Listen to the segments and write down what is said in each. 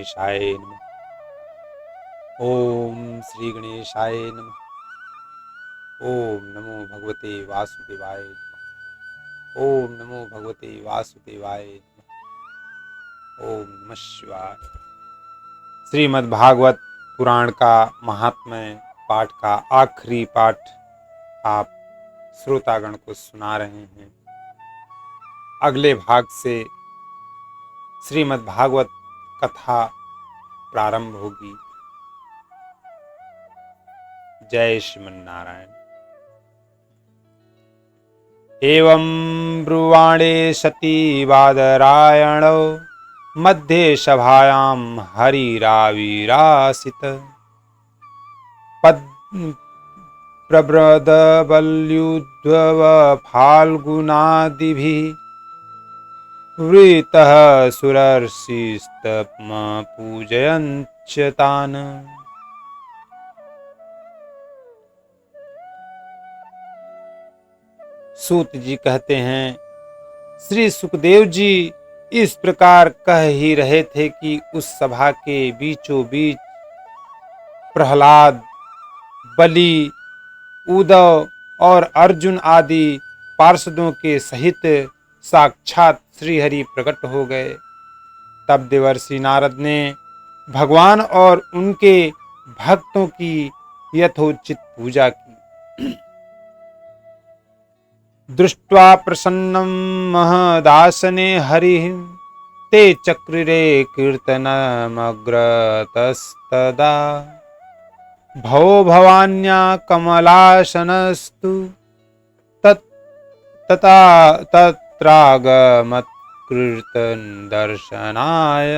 गणेशाय नमः। ओम श्री गणेशाय नमः। ओम नमो भगवते वासुदेवाय नमः। ओम नमो भगवते वासुदेवाय नमः। ओम नमः शिवाय। श्रीमद् भागवत पुराण का महात्म्य पाठ का आखिरी पाठ आप श्रोतागण को सुना रहे हैं। अगले भाग से श्रीमद् भागवत कथा प्रारंभ होगी। जय श्रीमन्नारायण। एवं ब्रुवाणे सती बादरायणो मध्ये सभायां हरिराविरासित प्रब्रदबल्युद्भव फाल्गुनादिभिः वृतः सुरर्षिस्तम पूजयञ्च तान्। सूत जी कहते हैं, श्री सुखदेव जी इस प्रकार कह ही रहे थे कि उस सभा के बीचों बीच प्रहलाद, बलि, उद्धव और अर्जुन आदि पार्षदों के सहित साक्षात श्रीहरि प्रकट हो गए। तब देवर्षि नारद ने भगवान और उनके भक्तों की यथोचित पूजा की। दृष्ट्वा प्रसन्नं महदासने हरिः ते चक्रिरे कीर्तनमग्रतस्तदा भवो भवान्या कमलासनस्तु तत्रागमत्कीर्तन दर्शनाय।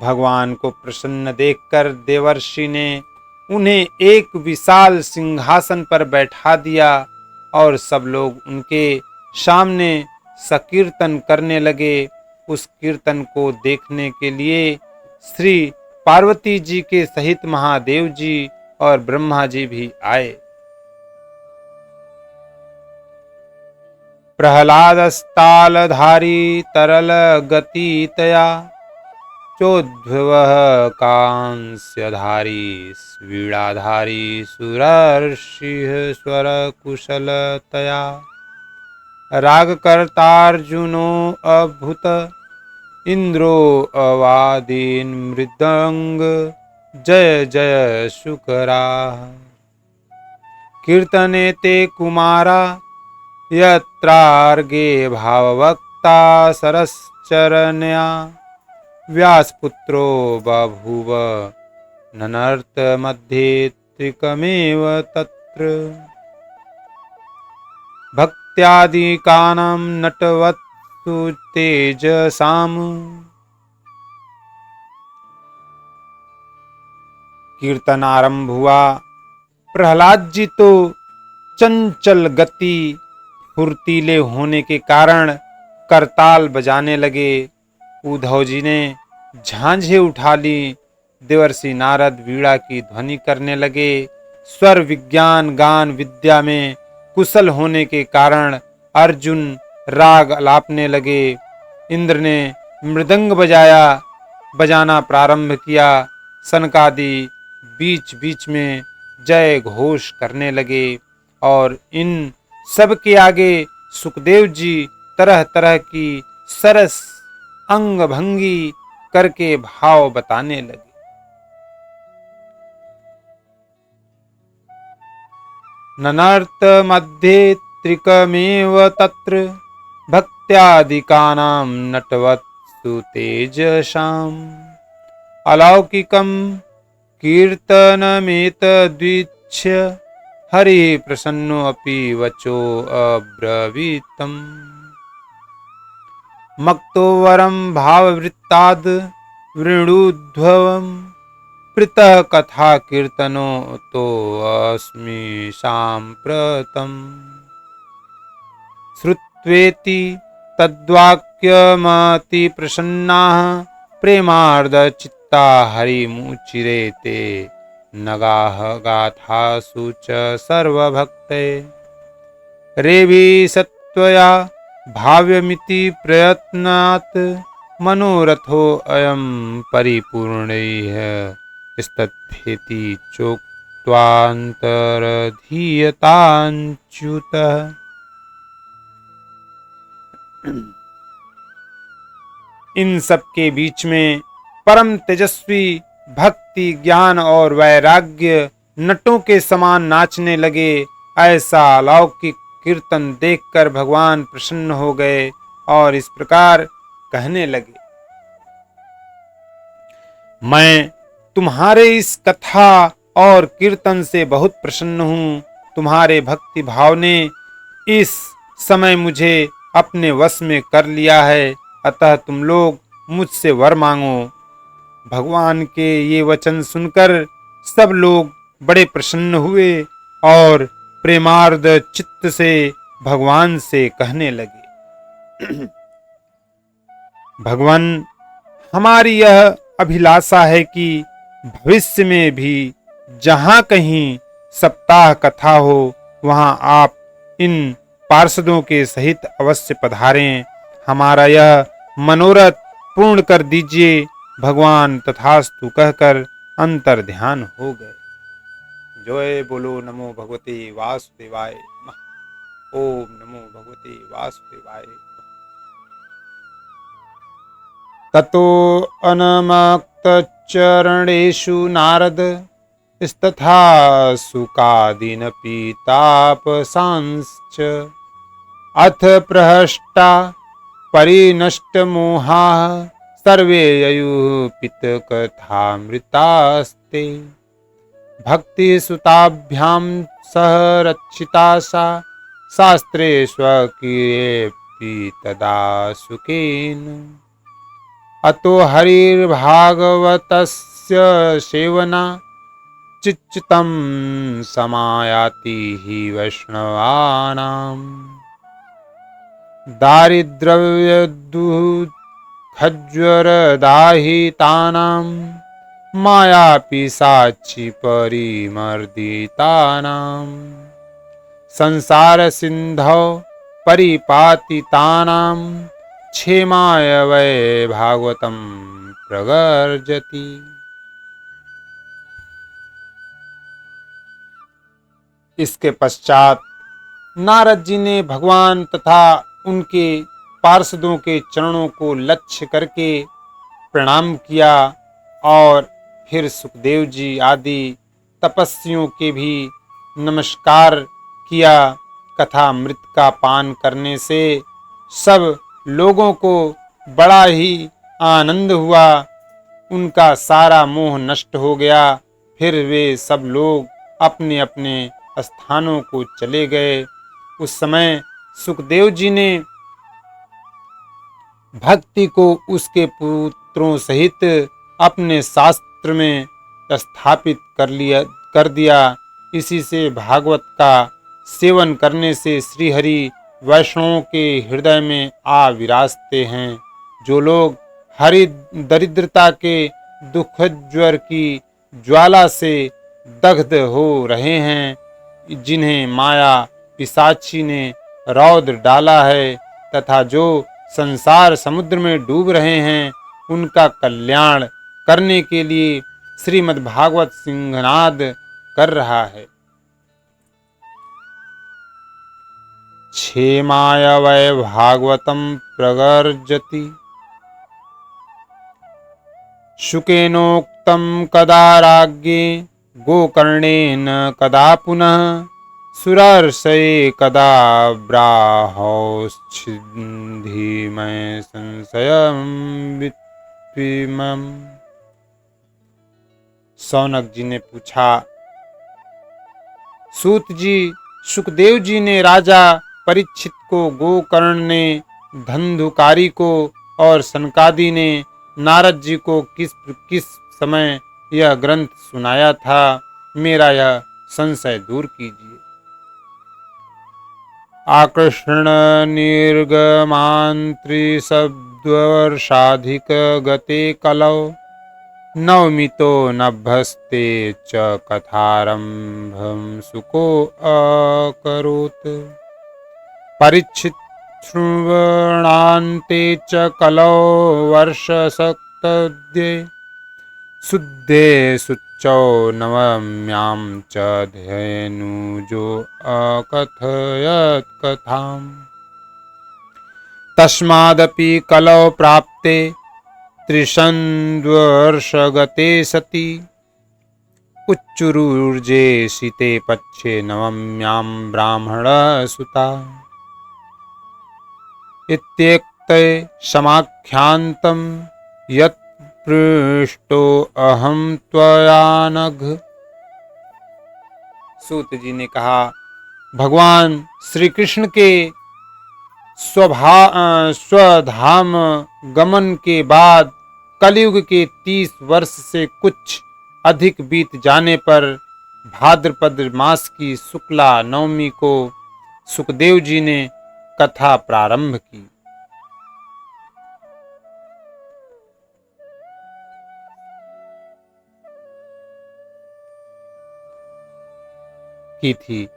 भगवान को प्रसन्न देखकर देवर्षि ने उन्हें एक विशाल सिंहासन पर बैठा दिया और सब लोग उनके सामने संकीर्तन करने लगे। उस कीर्तन को देखने के लिए श्री पार्वती जी के सहित महादेव जी और ब्रह्मा जी भी आए। प्रहलादस्तालधारी तरल गतितया चोद्भवः कांस्यधारी वीणाधारी सुरर्षिः स्वर कुशलतया रागकर्तार्जुनो अभूत इंद्रो अवादीन् मृदंग जय जय शुकराः। कीर्तने ते कुमारा यत्रार्गे भाववक्ता सरश्चरण्या व्यासपुत्रो बभूव ननर्त मध्ये त्रिकमेव तत्र। भक्त्यादिकानां नटवत्सु तेजसाम्। कीर्तन आरंभ हुआ। प्रहलाद जी तो चंचल गति फुर्तीले होने के कारण करताल बजाने लगे। उद्धव जी ने झांझे उठा ली। देवर्षि नारद वीणा की ध्वनि करने लगे। स्वर विज्ञान गान विद्या में कुशल होने के कारण अर्जुन राग अलापने लगे। इंद्र ने मृदंग बजाना प्रारंभ किया। सनकादि बीच बीच में जय घोष करने लगे और इन सब के आगे सुखदेव जी तरह तरह की सरस अंग भंगी करके भाव बताने लगे। ननर्त मध्ये त्रिकमेव तत्र भक्त्यादिकानां नटवत्सु तेजसाम्। अलौकिकं कीर्तनमेतद्वीक्ष्य हरिः प्रसन्नोऽपि वचो अब्रवीतम्। मक्तो वरं भाववृत्ताद् वृणुध्वं पृतः कथा कीर्तनो तो अस्मि साम्प्रतम्। श्रुत्वेति तद्वाक्यमति प्रसन्नाः प्रेमार्धचित्ता हरिमुचिरे ते नगाः गाथासु च सर्वभक्ते। रेभि सत्वया भाव्यमिति प्रयत्नात् मनोरथो अयं परिपूर्णैः स्तत्थेति चोक्त्वान्तरधीयताञ्च्युतः। इन सब के बीच में परम तेजस्वी भक्ति, ज्ञान और वैराग्य नटों के समान नाचने लगे। ऐसा अलौकिक कीर्तन देखकर भगवान प्रसन्न हो गए और इस प्रकार कहने लगे, मैं तुम्हारे इस कथा और कीर्तन से बहुत प्रसन्न हूँ। तुम्हारे भक्ति भाव ने इस समय मुझे अपने वश में कर लिया है, अतः तुम लोग मुझसे वर मांगो। भगवान के ये वचन सुनकर सब लोग बड़े प्रसन्न हुए और प्रेमार्द चित्त से भगवान से कहने लगे, भगवान, हमारी यह अभिलाषा है कि भविष्य में भी जहाँ कहीं सप्ताह कथा हो वहाँ आप इन पार्षदों के सहित अवश्य पधारें। हमारा यह मनोरथ पूर्ण कर दीजिए। भगवान तथास्तु कहकर अंतर ध्यान हो गए। जय बोलो नमो भगवते वासुदेवाय नमः। ओम नमो भगवते वासुदेवाय। ततो अनमक्तचरणेषु नारद स्तथा सुकादीनपि तापसांश्च अथ प्रहष्टा परिनष्टमोहाः सर्वे ययुः पितकथामृतास्ते। भक्तिसुताभ्यां सह रक्षिता सा शास्त्रे स्वकीयेऽपि तदा सुखेन। अतो हरिर्भागवतस्य सेवना चिच्चितं समायाति हि वैष्णवानाम्। दारिद्र्यदुःखज्वरदाहितानां मायापिशाचि परिमर्दितानां। संसारसिन्धौ परिपातितानां क्षेमाय वै भागवतं प्रगर्जति। इसके पश्चात नारद जी ने भगवान तथा उनके पार्षदों के चरणों को लक्ष्य करके प्रणाम किया और फिर सुखदेव जी आदि तपस्वियों के भी नमस्कार किया। कथामृत का पान करने से सब लोगों को बड़ा ही आनंद हुआ, उनका सारा मोह नष्ट हो गया। फिर वे सब लोग अपने अपने स्थानों को चले गए। उस समय सुखदेव जी ने भक्ति को उसके पुत्रों सहित अपने शास्त्र में स्थापित कर दिया। इसी से भागवत का सेवन करने से श्रीहरि वैष्णवों के हृदय में आ विराजते हैं। जो लोग हरि दरिद्रता के दुख ज्वर की ज्वाला से दग्ध हो रहे हैं, जिन्हें माया पिशाची ने रौद्र डाला है, तथा जो संसार समुद्र में डूब रहे हैं, उनका कल्याण करने के लिए श्रीमद् भागवत सिंहनाद कर रहा है। क्षेमाय वै भागवतं प्रगर्जति। शुकेनोक्तं कदा राज्ञे गोकर्णेन कदा पुनः सुरार्षये कदा ब्राहौश्छिन्धि संशयं वित्विमम्। सौनक जी ने पूछा, सूत जी, सुखदेव जी ने राजा परीक्षित को, गोकर्ण ने धंधुकारी को और सनकादि ने नारद जी को किस किस समय यह ग्रंथ सुनाया था, मेरा यह संशय दूर कीजिए। आकृष्ण निर्गमान्त्रिशब्दवर्षाधिक गते कलौ नवमितो नभस्ते च कथारंभं सुको अकरोत्। परीक्षित, श्रवणान्ते च कलौ वर्षसप्तद्ये शुद्धे शुचौ नवम्यां च धेनुजो अकथयत् कथाम् तस्मादपि कलौ प्राप्ते त्रिशन्द्वर्षगते सति उच्चुरूर्जे शीते पक्षे नवम्यां ब्राह्मणसुता इत्येतत् समाख्यान्तं यत् पृष्टो अहं त्वया नघ। सूत जी ने कहा, भगवान श्री कृष्ण के स्वधाम गमन के बाद कलयुग के 30 वर्ष से कुछ अधिक बीत जाने पर भाद्रपद मास की शुक्ला नवमी को सुखदेव जी ने कथा प्रारंभ की थी।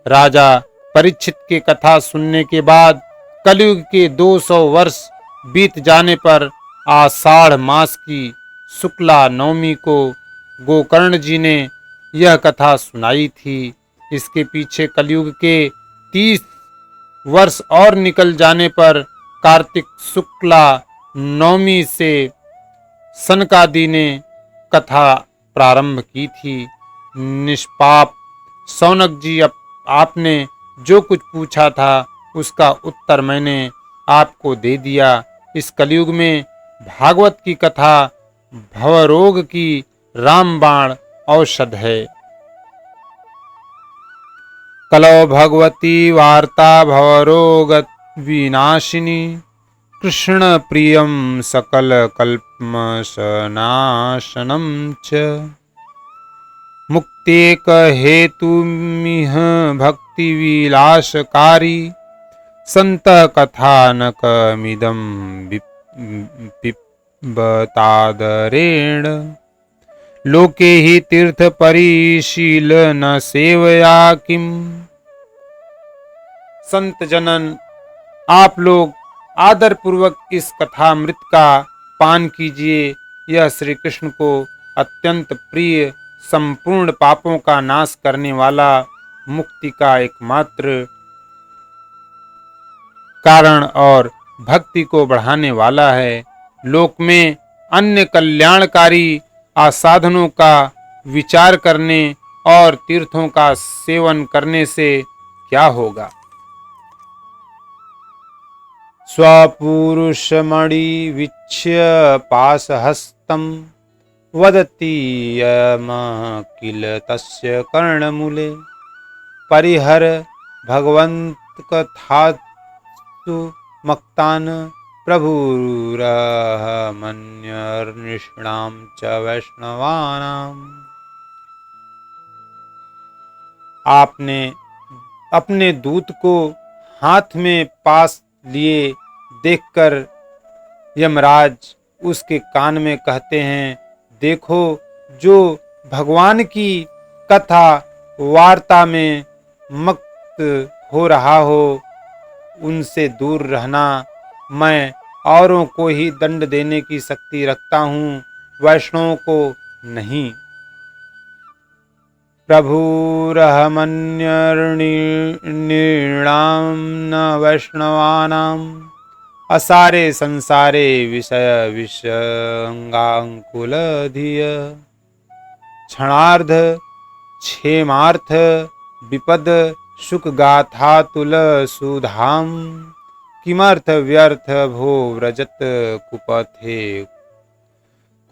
राजा परीक्षित के कथा सुनने के बाद कलयुग के 200 वर्ष बीत जाने पर आषाढ़ मास की शुक्ला नवमी को गोकर्ण जी ने यह कथा सुनाई थी। इसके पीछे कलयुग के 30 वर्ष और निकल जाने पर कार्तिक शुक्ला नवमी से सनकादि ने कथा प्रारंभ की थी। निष्पाप सौनक जी, आपने जो कुछ पूछा था उसका उत्तर मैंने आपको दे दिया। इस कलयुग में भागवत की कथा भवरोग की रामबाण औषध है। कलौ भगवती वार्ता भवरोग विनाशिनी कृष्ण प्रियं सकल कल्पमशनाशनं च मुक्तेक हेतुमिह भक्ति विलासकारी संत कथानकमिदं पिबतादरेण लोके हि तीर्थ परिशीलन सेवया किम। संत जनन, आप लोग आदर पूर्वक इस कथामृत का पान कीजिए। यह श्री कृष्ण को अत्यंत प्रिय, संपूर्ण पापों का नाश करने वाला, मुक्ति का एकमात्र कारण और भक्ति को बढ़ाने वाला है। लोक में अन्य कल्याणकारी आसाधनों का विचार करने और तीर्थों का सेवन करने से क्या होगा। स्वपुरुषमणि वीक्ष्य पाशहस्तं वदति यम किल तस्य कर्णमूले परिहर भगवन्तकथासु मक्तान् प्रभुरहमन्यर्निष्णां च वैष्णवानाम्। आपने अपने दूत को हाथ में पास लिए देखकर यमराज उसके कान में कहते हैं, देखो, जो भगवान की कथा वार्ता में मक्त हो रहा हो उनसे दूर रहना। मैं औरों को ही दंड देने की शक्ति रखता हूँ, वैष्णवों को नहीं। प्रभुरहमन्यर्निर्णां न वैष्णवानाम् असारे संसारे विषय विषंगाकुलधिय क्षणार्ध क्षेमार्थ विपद सुख गाथा तुल सुधाम किमर्थ व्यर्थ भो व्रजत कुपथे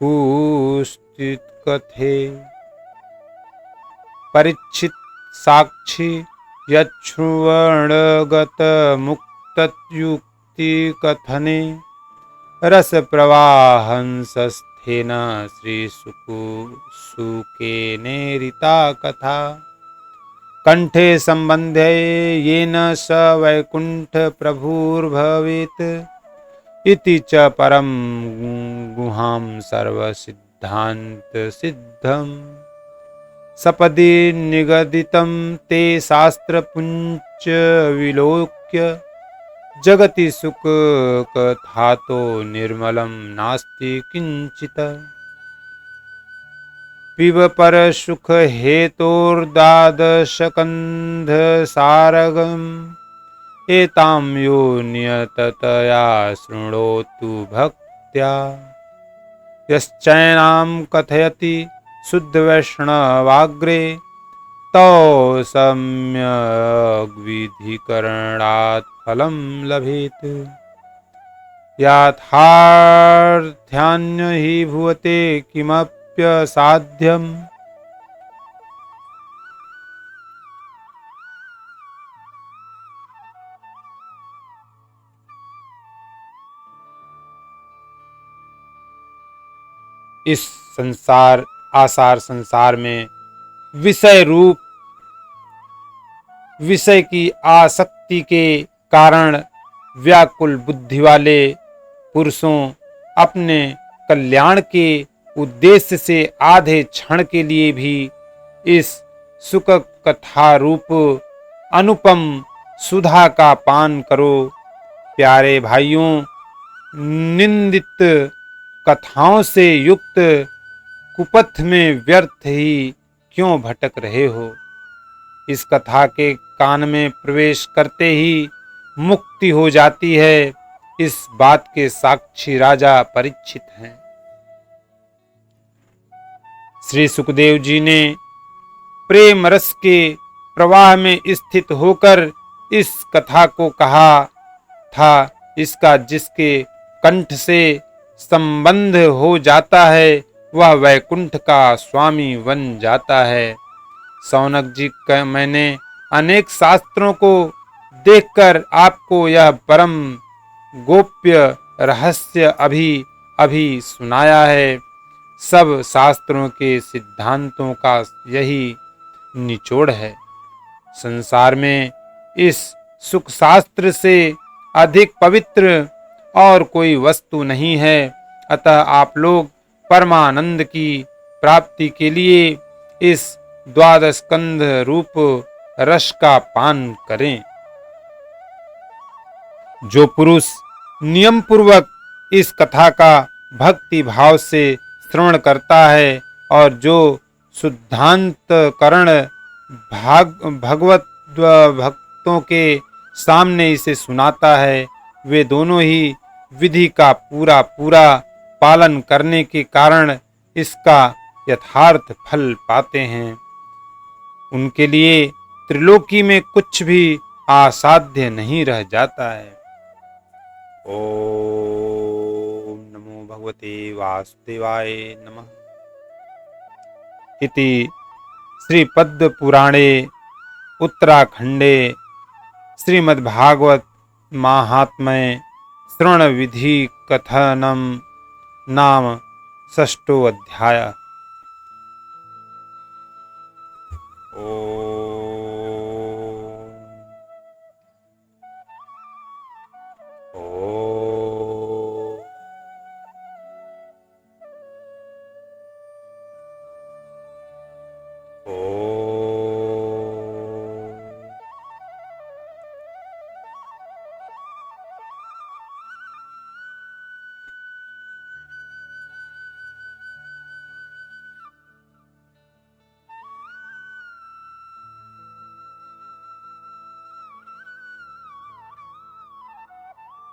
कुस्थित कथे। परीक्षित साक्षी यच्छ्रुवणगत मुक्तयुक्ति कथने रस प्रवाहंसस्थेन श्री सुकेनेरिता कथा कंठे संबंधे येन स वैकुंठ प्रभुर्भवेत् इति च परम गुहां सर्वसिद्धांत सिद्धम् सपदि निगदितं ते शास्त्र पुंच विलोक्य जगति सुख कथा तो निर्मलम नास्ति किंचित। पिब पर सुख हेतुर्दादशकंध सारगम। एतां यो नियततया शृणोतु भक्त्या। यश्चैनां कथयति शुद्ध वैष्णवाग्रे। तौ सम्यग् विधिकरणात् फलं लभेत। याथार्थ्यान्य हि भुवते किमप्यसाध्यम्। इस संसार आसार संसार में विषय रूप विषय की आसक्ति के कारण व्याकुल बुद्धि वाले पुरुषों अपने कल्याण के उद्देश्य से आधे क्षण के लिए भी इस सुख कथा रूप अनुपम सुधा का पान करो। प्यारे भाइयों, निंदित कथाओं से युक्त कुपथ में व्यर्थ ही क्यों भटक रहे हो। इस कथा के कान में प्रवेश करते ही मुक्ति हो जाती है। इस बात के साक्षी राजा परीक्षित हैं। श्री सुखदेव जी ने प्रेम रस के प्रवाह में स्थित होकर इस कथा को कहा था। इसका जिसके कंठ से संबंध हो जाता है वह वैकुंठ का स्वामी बन जाता है। सौनक जी का मैंने अनेक शास्त्रों को देखकर आपको यह परम गोप्य रहस्य अभी अभी सुनाया है। सब शास्त्रों के सिद्धांतों का यही निचोड़ है। संसार में इस सुख शास्त्र से अधिक पवित्र और कोई वस्तु नहीं है। अतः आप लोग परमानंद की प्राप्ति के लिए इस द्वादश स्कंध रूप रस का पान करें। जो पुरुष नियम पूर्वक इस कथा का भक्ति भाव से श्रवण करता है और जो शुद्धांतकरण भगवत भक्तों के सामने इसे सुनाता है, वे दोनों ही विधि का पूरा पूरा पालन करने के कारण इसका यथार्थ फल पाते हैं। उनके लिए त्रिलोकी में कुछ भी असाध्य नहीं रह जाता है। ओम नमो भगवते वासुदेवाय नमः। इति श्री पद्म पुराणे उत्तराखंडे श्रीमद्भागवत महात्म्ये श्रवण विधि कथनम नाम षष्ठो अध्याय। ओ